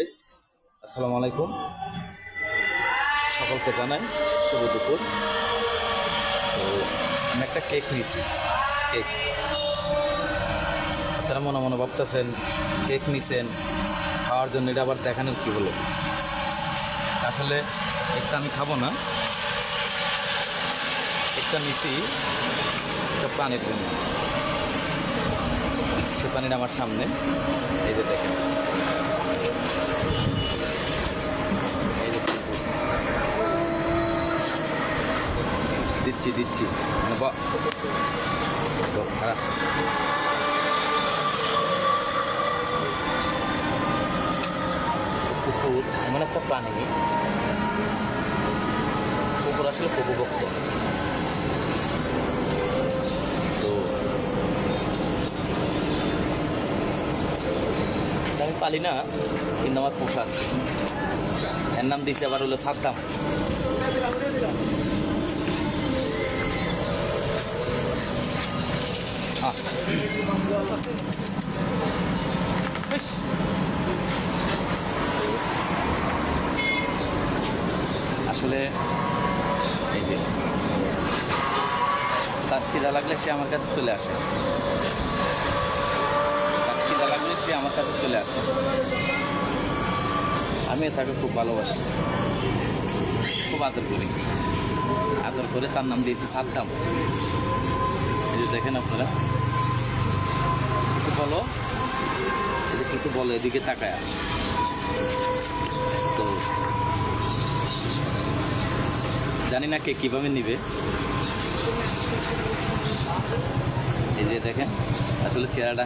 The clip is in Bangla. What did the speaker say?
গাইস, আসসালামু আলাইকুম। সকলকে জানাই শুভ দুপুর। তো আমি একটা কেক নিয়েছি। কেক আপনারা মনে মনে ভাবতেছেন কেক নিছেন খাওয়ার জন্য, এটা আবার দেখানোর কী হলো। আসলে কেকটা আমি খাবো না, কেকটা নিছি একটা পানির জন্য। সে পানিটা আমার সামনে, এই যে দেখেন, এই যে দিচ্ছি খারাপ। পুকুর এমন একটা প্রাণী, পুকুর আসলে প্রভুভক্ত। তো আমি পালি না, কিন্তু আমার পোশাক, এর নাম দিয়েছে আবার হলো সাদ্দাম। আসলে এই যে তার খিদা লাগলে সে আমার কাছে চলে আসে, আমি তাকে খুব ভালোবাসি, খুব আদর করে তার নাম দিয়েছি সাদ্দাম। এই যে দেখেন আপনারা, কিছু বলো এদিকে তাকায়। তো জানি না কে কীভাবে নিবে। এই যে দেখেন আসলে চেহারাটা